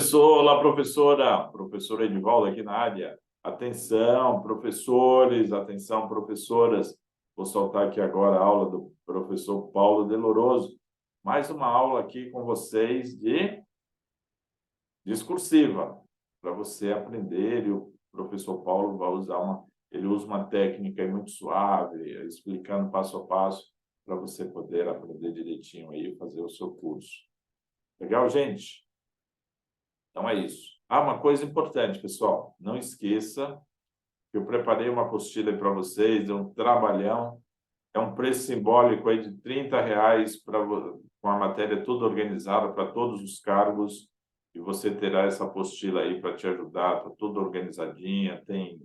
professor, olá, professora. Professora Edivaldo aqui na área. Atenção, professores, atenção, professoras. Vou soltar aqui agora a aula do professor Paulo Deloroso. Mais uma aula aqui com vocês de discursiva, para você aprender. E o professor Paulo vai usar ele usa uma técnica aí muito suave, explicando passo a passo, para você poder aprender direitinho aí e fazer o seu curso. Legal, gente? Então é isso. Uma coisa importante, pessoal. Não esqueça que eu preparei uma apostila para vocês, é um trabalhão. É um preço simbólico aí de R$ 30 com a matéria toda organizada para todos os cargos. E você terá essa apostila aí para te ajudar, está toda organizadinha, tem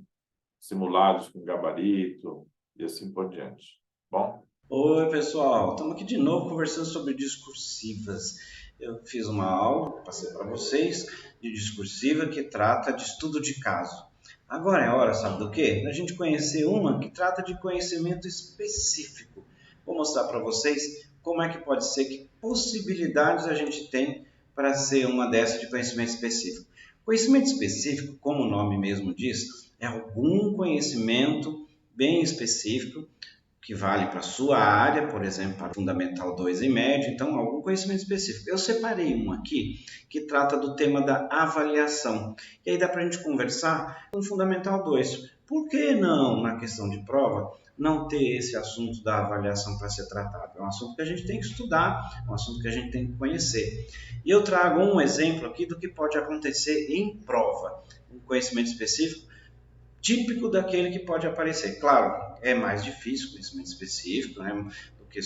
simulados com gabarito e assim por diante. Bom? Oi, pessoal. Estamos aqui de novo conversando sobre discursivas. Eu fiz uma aula, passei para vocês, de discursiva que trata de estudo de caso. Agora é hora, sabe do quê? Da gente conhecer uma que trata de conhecimento específico. Vou mostrar para vocês como é que pode ser, que possibilidades a gente tem para ser uma dessas de conhecimento específico. Conhecimento específico, como o nome mesmo diz, é algum conhecimento bem específico que vale para a sua área, por exemplo, para Fundamental 2 e médio, então algum conhecimento específico. Eu separei um aqui que trata do tema da avaliação, e aí dá para a gente conversar com Fundamental 2. Por que não, na questão de prova, não ter esse assunto da avaliação para ser tratado? É um assunto que a gente tem que estudar, é um assunto que a gente tem que conhecer. E eu trago um exemplo aqui do que pode acontecer em prova, um conhecimento específico típico daquele que pode aparecer. Claro, é mais difícil conhecimento específico, né, do que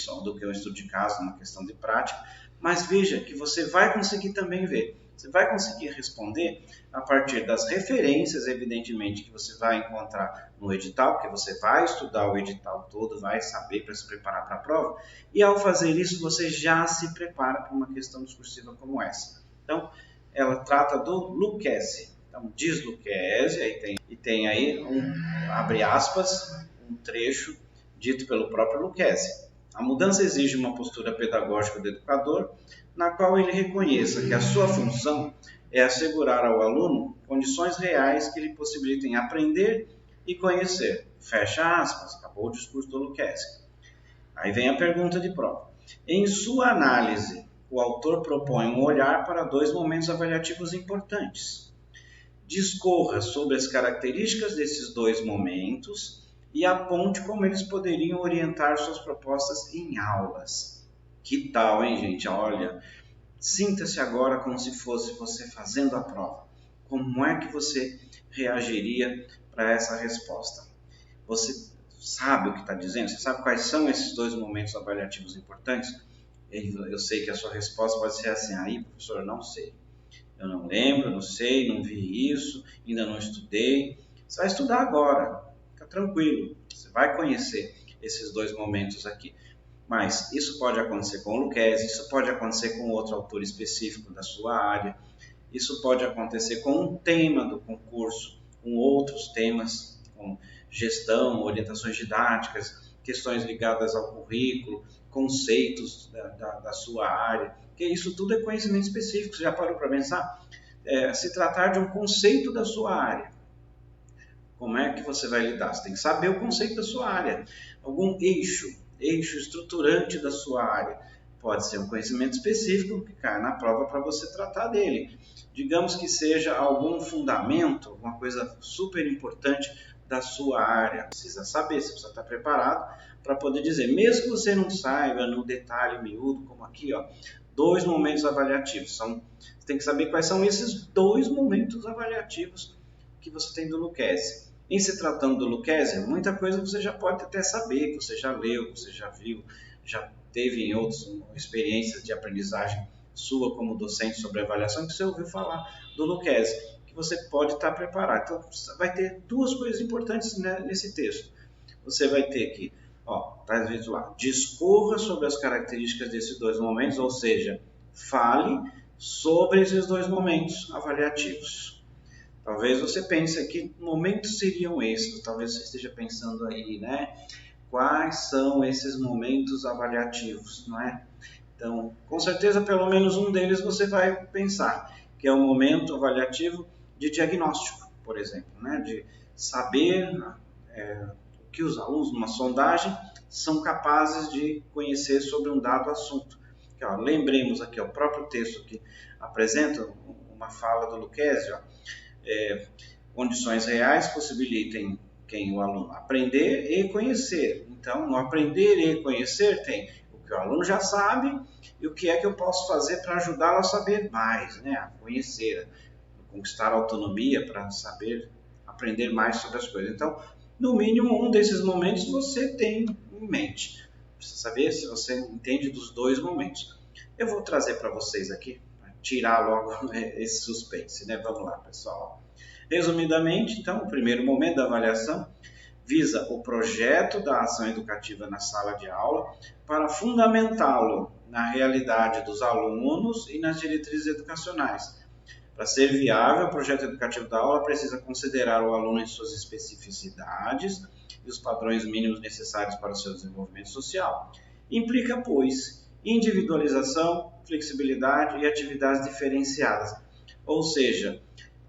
um estudo de caso, uma questão de prática, mas veja que você vai conseguir também ver. Você vai conseguir responder a partir das referências, evidentemente, que você vai encontrar no edital, porque você vai estudar o edital todo, vai saber para se preparar para a prova, e ao fazer isso você já se prepara para uma questão discursiva como essa. Então, ela trata do Lucchesi. Então, diz Lucchesi, e tem aí abre aspas, um trecho dito pelo próprio Lucchesi. A mudança exige uma postura pedagógica do educador, na qual ele reconheça que a sua função é assegurar ao aluno condições reais que lhe possibilitem aprender e conhecer. Fecha aspas, acabou o discurso do Lucchesi. Aí vem a pergunta de prova. Em sua análise, o autor propõe um olhar para dois momentos avaliativos importantes. Discorra sobre as características desses dois momentos e aponte como eles poderiam orientar suas propostas em aulas. Que tal, hein, gente? Olha, sinta-se agora como se fosse você fazendo a prova. Como é que você reagiria para essa resposta? Você sabe o que está dizendo? Você sabe quais são esses dois momentos avaliativos importantes? Eu sei que a sua resposta pode ser assim: aí, professor, não sei. Eu não lembro, não sei, não vi isso, ainda não estudei. Você vai estudar agora, fica tranquilo. Você vai conhecer esses dois momentos aqui. Mas isso pode acontecer com o Lucchesi, isso pode acontecer com outro autor específico da sua área, isso pode acontecer com um tema do concurso, com outros temas, com gestão, orientações didáticas, questões ligadas ao currículo, conceitos da sua área. Porque isso tudo é conhecimento específico. Você já parou para pensar? Se tratar de um conceito da sua área, como é que você vai lidar? Você tem que saber o conceito da sua área. Algum eixo estruturante da sua área. Pode ser um conhecimento específico que cai na prova para você tratar dele. Digamos que seja algum fundamento, alguma coisa super importante da sua área. Precisa saber, você precisa estar preparado para poder dizer. Mesmo que você não saiba no detalhe miúdo, como aqui, ó, dois momentos avaliativos. Você tem que saber quais são esses dois momentos avaliativos que você tem do Lucchesi. Em se tratando do Lucchesi, muita coisa você já pode até saber, que você já leu, você já viu, já teve em outras experiências de aprendizagem sua como docente sobre avaliação, que você ouviu falar do Lucchesi, que você pode estar preparado. Então, vai ter duas coisas importantes, né, nesse texto. Você vai ter que, está escrito lá, discorra sobre as características desses dois momentos, ou seja, fale sobre esses dois momentos avaliativos. Talvez você pense que momentos seriam esses, talvez você esteja pensando aí, né? Quais são esses momentos avaliativos, não é? Então, com certeza, pelo menos um deles você vai pensar, que é o momento avaliativo de diagnóstico, por exemplo, né? De saber o que os alunos, numa sondagem, são capazes de conhecer sobre um dado assunto. Aqui, ó, lembremos aqui, ó, o próprio texto que apresenta uma fala do Lucchesi, condições reais possibilitem o aluno aprender e conhecer. Então, no aprender e conhecer tem o que o aluno já sabe e o que é que eu posso fazer para ajudá-lo a saber mais, né? A conhecer, a conquistar autonomia para saber, aprender mais sobre as coisas. Então, no mínimo, um desses momentos você tem em mente. Precisa saber se você entende dos dois momentos. Eu vou trazer para vocês aqui, para tirar logo esse suspense, né? Vamos lá, pessoal. Resumidamente, então, o primeiro momento da avaliação visa o projeto da ação educativa na sala de aula para fundamentá-lo na realidade dos alunos e nas diretrizes educacionais. Para ser viável, o projeto educativo da aula precisa considerar o aluno em suas especificidades e os padrões mínimos necessários para o seu desenvolvimento social. Implica, pois, individualização, flexibilidade e atividades diferenciadas. Ou seja,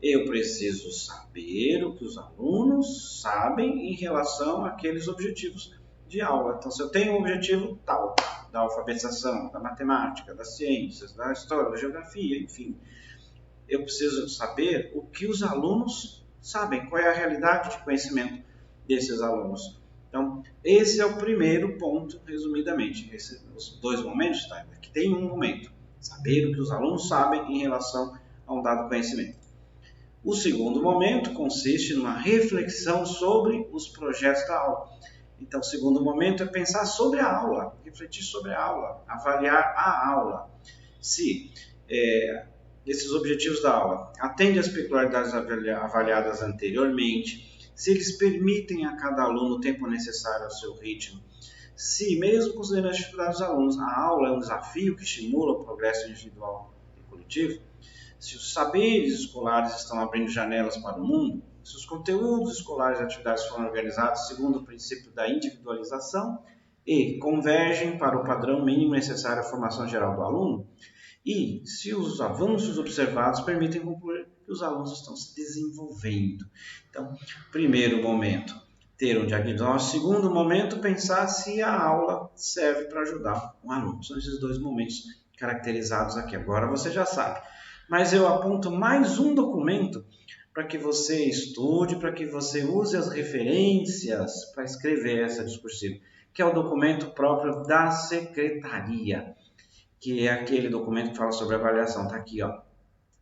eu preciso saber o que os alunos sabem em relação àqueles objetivos de aula. Então, se eu tenho um objetivo tal, da alfabetização, da matemática, das ciências, da história, da geografia, enfim, eu preciso saber o que os alunos sabem, qual é a realidade de conhecimento desses alunos. Então, esse é o primeiro ponto, resumidamente. Os dois momentos, tá? Aqui tem um momento, saber o que os alunos sabem em relação a um dado conhecimento. O segundo momento consiste numa reflexão sobre os projetos da aula. Então, o segundo momento é pensar sobre a aula, refletir sobre a aula, avaliar a aula. Se esses objetivos da aula atendem às peculiaridades avaliadas anteriormente, se eles permitem a cada aluno o tempo necessário ao seu ritmo, se, mesmo considerando as dificuldades dos alunos, a aula é um desafio que estimula o progresso individual e coletivo, se os saberes escolares estão abrindo janelas para o mundo, se os conteúdos escolares e atividades foram organizados segundo o princípio da individualização e convergem para o padrão mínimo necessário à formação geral do aluno, e se os avanços observados permitem concluir que os alunos estão se desenvolvendo. Então, primeiro momento, ter um diagnóstico. Segundo momento, pensar se a aula serve para ajudar o aluno. São esses dois momentos caracterizados aqui. Agora você já sabe. Mas eu aponto mais um documento para que você estude, para que você use as referências para escrever essa discursiva, que é o documento próprio da secretaria, que é aquele documento que fala sobre avaliação. Está aqui, ó.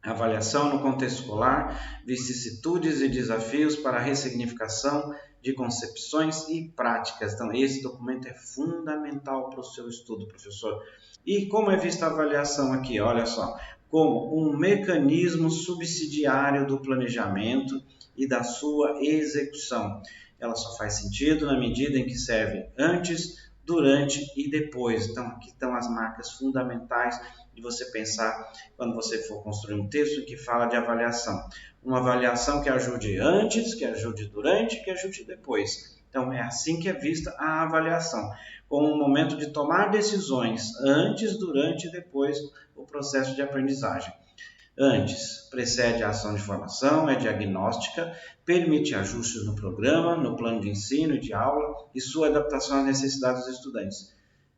Avaliação no contexto escolar, vicissitudes e desafios para a ressignificação de concepções e práticas. Então, esse documento é fundamental para o seu estudo, professor. E como é vista a avaliação aqui? Olha só, como um mecanismo subsidiário do planejamento e da sua execução. Ela só faz sentido na medida em que serve antes, durante e depois. Então, aqui estão as marcas fundamentais de você pensar quando você for construir um texto que fala de avaliação. Uma avaliação que ajude antes, que ajude durante, que ajude depois. Então, é assim que é vista a avaliação, como um momento de tomar decisões antes, durante e depois do processo de aprendizagem. Antes, precede a ação de formação, é diagnóstica, permite ajustes no programa, no plano de ensino e de aula e sua adaptação às necessidades dos estudantes.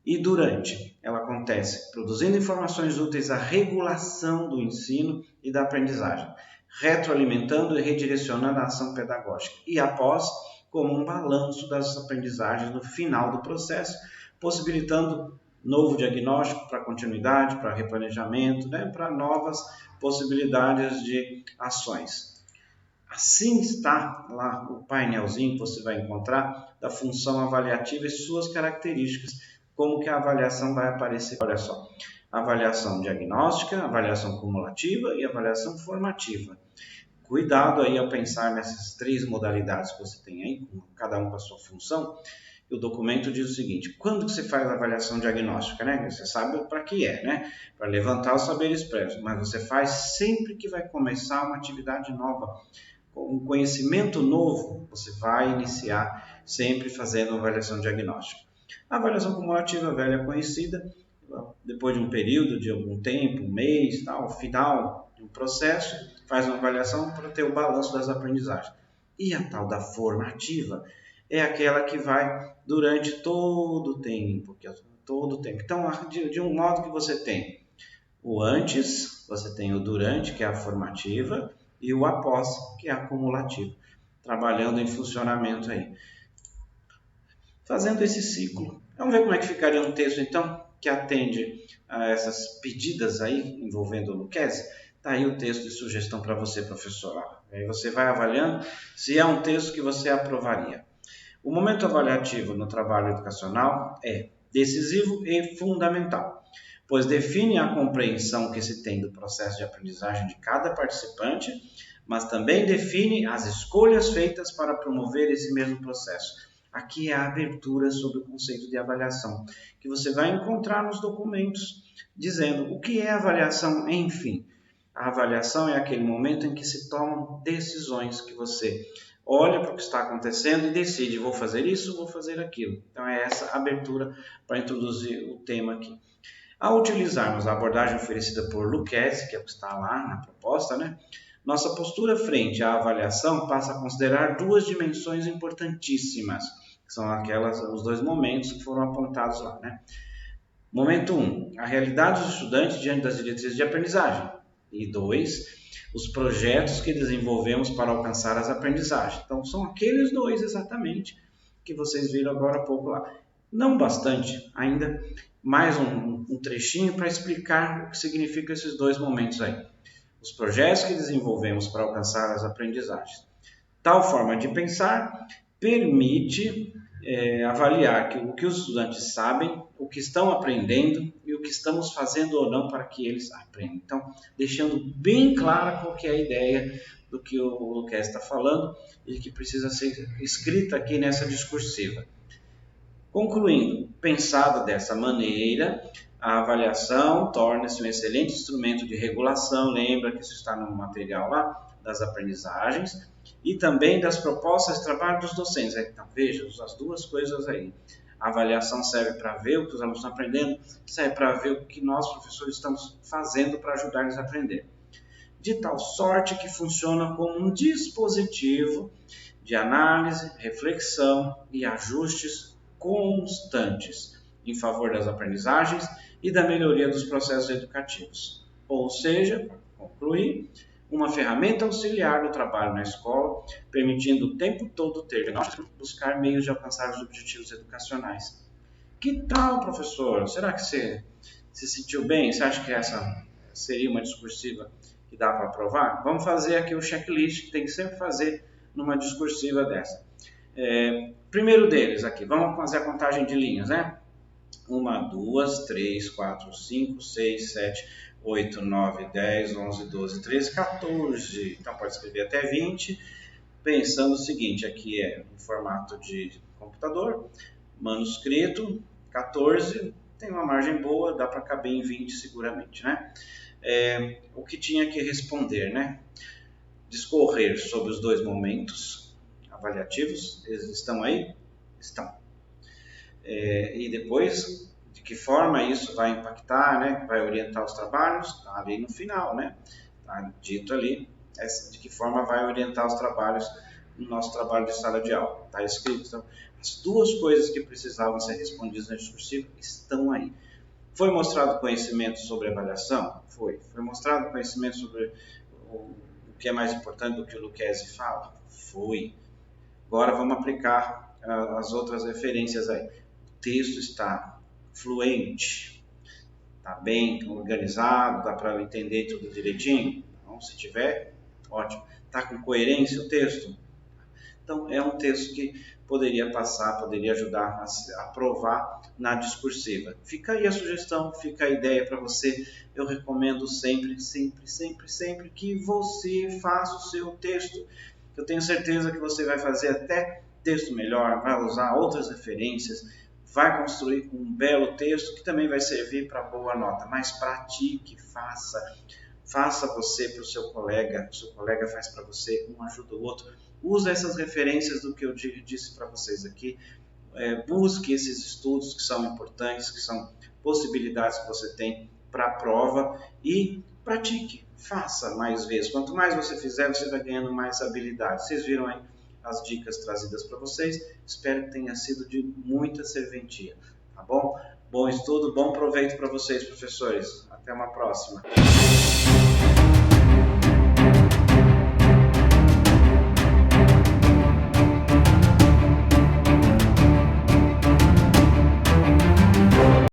E durante, ela acontece produzindo informações úteis à regulação do ensino e da aprendizagem, retroalimentando e redirecionando a ação pedagógica. E após, como um balanço das aprendizagens no final do processo, possibilitando novo diagnóstico para continuidade, para replanejamento, né, para novas possibilidades de ações. Assim está lá o painelzinho que você vai encontrar da função avaliativa e suas características, como que a avaliação vai aparecer. Olha só, avaliação diagnóstica, avaliação cumulativa e avaliação formativa. Cuidado aí ao pensar nessas três modalidades que você tem aí, cada um com a sua função. O documento diz o seguinte: quando que você faz a avaliação diagnóstica, né? Você sabe para que é, né? Para levantar os saberes prévios, mas você faz sempre que vai começar uma atividade nova, um conhecimento novo, você vai iniciar sempre fazendo uma avaliação diagnóstica. A avaliação cumulativa, velha conhecida, depois de um período de algum tempo, um mês, tal, final de um processo, faz uma avaliação para ter o balanço das aprendizagens. E a tal da formativa é aquela que vai durante todo o tempo. Então, de um modo que você tem o antes, você tem o durante, que é a formativa, e o após, que é a acumulativa, trabalhando em funcionamento aí. Fazendo esse ciclo. Vamos ver como é que ficaria um texto, então, que atende a essas pedidas aí, envolvendo o Lucchesi. Está aí o texto de sugestão para você, professor. Aí você vai avaliando se é um texto que você aprovaria. O momento avaliativo no trabalho educacional é decisivo e fundamental, pois define a compreensão que se tem do processo de aprendizagem de cada participante, mas também define as escolhas feitas para promover esse mesmo processo. Aqui é a abertura sobre o conceito de avaliação, que você vai encontrar nos documentos, dizendo o que é avaliação, enfim. A avaliação é aquele momento em que se tomam decisões, que você olha para o que está acontecendo e decide, vou fazer isso, vou fazer aquilo. Então é essa abertura para introduzir o tema aqui. Ao utilizarmos a abordagem oferecida por Lucchesi, que é o que está lá na proposta, né? Nossa postura frente à avaliação passa a considerar duas dimensões importantíssimas, que são os dois momentos que foram apontados lá, né? Momento 1, a realidade dos estudantes diante das diretrizes de aprendizagem. E 2, os projetos que desenvolvemos para alcançar as aprendizagens. Então, são aqueles dois exatamente que vocês viram agora há pouco lá. Não bastante, ainda mais um trechinho para explicar o que significa esses dois momentos aí. Os projetos que desenvolvemos para alcançar as aprendizagens. Tal forma de pensar permite avaliar o que os estudantes sabem, o que estão aprendendo e o que estamos fazendo ou não para que eles aprendam. Então, deixando bem clara qual que é a ideia do que o Lucchesi está falando e que precisa ser escrita aqui nessa discursiva. Concluindo, pensada dessa maneira, a avaliação torna-se um excelente instrumento de regulação, lembra que isso está no material lá, das aprendizagens, e também das propostas de trabalho dos docentes. Então, veja, as duas coisas aí. A avaliação serve para ver o que os alunos estão aprendendo, serve para ver o que nós, professores, estamos fazendo para ajudar eles a aprender. De tal sorte que funciona como um dispositivo de análise, reflexão e ajustes constantes em favor das aprendizagens e da melhoria dos processos educativos. Ou seja, para concluir, uma ferramenta auxiliar no trabalho na escola, permitindo o tempo todo ter buscar meios de alcançar os objetivos educacionais. Que tal, professor? Será que você se sentiu bem? Você acha que essa seria uma discursiva que dá para aprovar? Vamos fazer aqui o checklist que tem que sempre fazer numa discursiva dessa. Primeiro deles aqui, vamos fazer a contagem de linhas, né? 1, 2, 3, 4, 5, 6, 7, 8, 9, 10, 11, 12, 13, 14. Então pode escrever até 20, pensando o seguinte, aqui é em formato de computador, manuscrito, 14, tem uma margem boa, dá para caber em 20 seguramente, né? O que tinha que responder, né? Discorrer sobre os dois momentos avaliativos, eles estão aí? Estão. E depois, de que forma isso vai impactar, né? Vai orientar os trabalhos, está ali no final, né? Está dito ali, de que forma vai orientar os trabalhos no nosso trabalho de sala de aula. Está escrito. Então, as duas coisas que precisavam ser respondidas na discursiva estão aí. Foi mostrado conhecimento sobre avaliação? Foi. Foi mostrado conhecimento sobre o que é mais importante do que o Lucchesi fala? Foi. Agora vamos aplicar as outras referências aí. O texto está fluente, está bem organizado, dá para entender tudo direitinho? Então, se tiver, ótimo. Está com coerência o texto? Então, é um texto que poderia passar, poderia ajudar a aprovar na discursiva. Fica aí a sugestão, fica a ideia para você. Eu recomendo sempre, sempre, sempre, sempre que você faça o seu texto. Eu tenho certeza que você vai fazer até texto melhor, vai usar outras referências, vai construir um belo texto que também vai servir para boa nota. Mas pratique, faça você para o seu colega faz para você, um ajuda o outro. Use essas referências do que eu disse para vocês aqui. Busque esses estudos que são importantes, que são possibilidades que você tem para a prova e pratique, faça mais vezes. Quanto mais você fizer, você vai ganhando mais habilidade. Vocês viram aí as dicas trazidas para vocês. Espero que tenha sido de muita serventia, tá bom? Bom estudo, bom proveito para vocês, professores. Até uma próxima.